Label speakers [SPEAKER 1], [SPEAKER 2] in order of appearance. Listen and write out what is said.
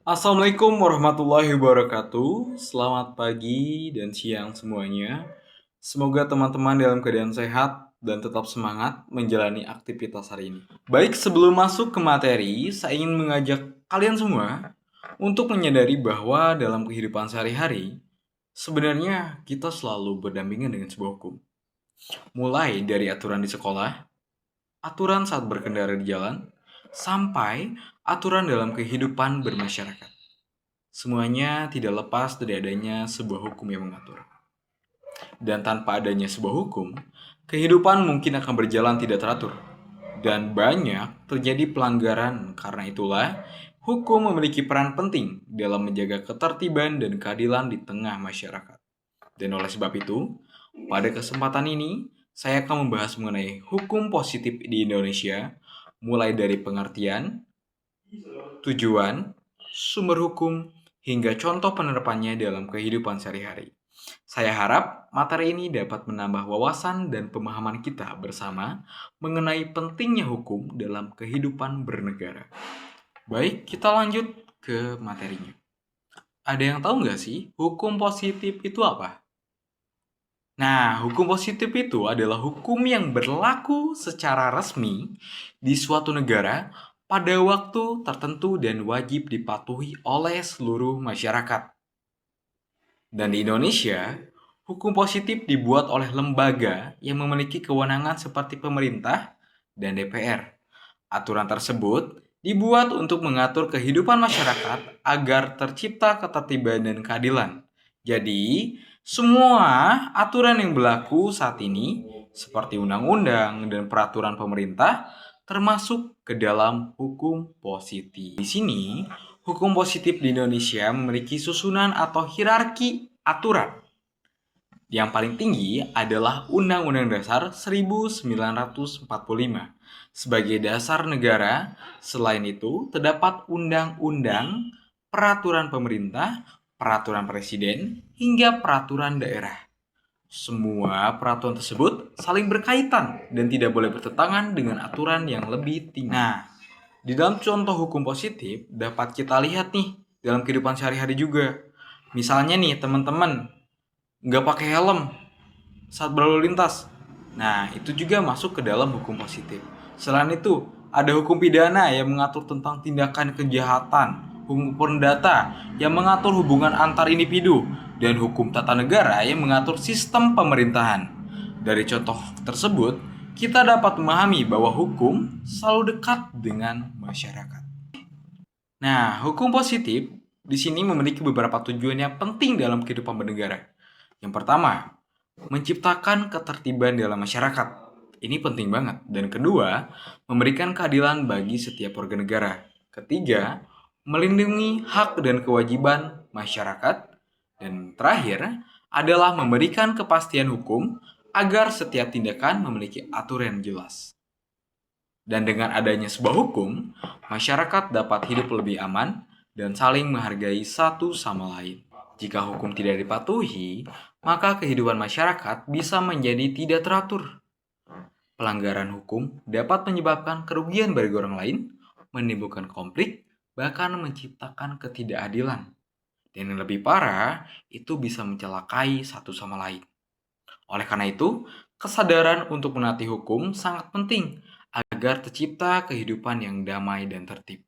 [SPEAKER 1] Assalamualaikum warahmatullahi wabarakatuh. Selamat pagi dan siang semuanya. Semoga teman-teman dalam keadaan sehat dan tetap semangat menjalani aktivitas hari ini. Baik, sebelum masuk ke materi, saya ingin mengajak kalian semua untuk menyadari bahwa dalam kehidupan sehari-hari, sebenarnya kita selalu berdampingan dengan sebuah hukum. Mulai dari aturan di sekolah, aturan saat berkendara di jalan, sampai aturan dalam kehidupan bermasyarakat. Semuanya tidak lepas dari adanya sebuah hukum yang mengatur. Dan tanpa adanya sebuah hukum, kehidupan mungkin akan berjalan tidak teratur. Dan banyak terjadi pelanggaran. Karena itulah, hukum memiliki peran penting dalam menjaga ketertiban dan keadilan di tengah masyarakat. Dan oleh sebab itu, pada kesempatan ini, saya akan membahas mengenai hukum positif di Indonesia, mulai dari pengertian, tujuan, sumber hukum, hingga contoh penerapannya dalam kehidupan sehari-hari. Saya harap materi ini dapat menambah wawasan dan pemahaman kita bersama mengenai pentingnya hukum dalam kehidupan bernegara. Baik, kita lanjut ke materinya. Ada yang tahu nggak sih hukum positif itu apa? Nah, hukum positif itu adalah hukum yang berlaku secara resmi di suatu negara pada waktu tertentu dan wajib dipatuhi oleh seluruh masyarakat. Dan di Indonesia, hukum positif dibuat oleh lembaga yang memiliki kewenangan seperti pemerintah dan DPR. Aturan tersebut dibuat untuk mengatur kehidupan masyarakat agar tercipta ketertiban dan keadilan. Jadi, semua aturan yang berlaku saat ini, seperti undang-undang dan peraturan pemerintah, termasuk ke dalam hukum positif. Di sini, hukum positif di Indonesia memiliki susunan atau hierarki aturan. Yang paling tinggi adalah Undang-Undang Dasar 1945 sebagai dasar negara. Selain itu, terdapat undang-undang, peraturan pemerintah, peraturan presiden, hingga peraturan daerah. Semua peraturan tersebut saling berkaitan dan tidak boleh bertentangan dengan aturan yang lebih tinggi. Nah, di dalam contoh hukum positif dapat kita lihat nih dalam kehidupan sehari-hari juga. Misalnya nih teman-teman nggak pakai helm saat berlalu lintas. Nah, itu juga masuk ke dalam hukum positif. Selain itu, ada hukum pidana yang mengatur tentang tindakan kejahatan, hukum perdata yang mengatur hubungan antar individu, dan hukum tata negara yang mengatur sistem pemerintahan. Dari contoh tersebut, kita dapat memahami bahwa hukum selalu dekat dengan masyarakat. Nah, hukum positif di sini memiliki beberapa tujuan yang penting dalam kehidupan bernegara. Yang pertama, menciptakan ketertiban dalam masyarakat. Ini penting banget. Dan kedua, memberikan keadilan bagi setiap warga negara. Ketiga, melindungi hak dan kewajiban masyarakat. Dan terakhir, adalah memberikan kepastian hukum agar setiap tindakan memiliki aturan yang jelas. Dan dengan adanya sebuah hukum, masyarakat dapat hidup lebih aman dan saling menghargai satu sama lain. Jika hukum tidak dipatuhi, maka kehidupan masyarakat bisa menjadi tidak teratur. Pelanggaran hukum dapat menyebabkan kerugian bagi orang lain, menimbulkan konflik, bahkan menciptakan ketidakadilan. Dan yang lebih parah, itu bisa mencelakai satu sama lain. Oleh karena itu, kesadaran untuk menaati hukum sangat penting agar tercipta kehidupan yang damai dan tertib.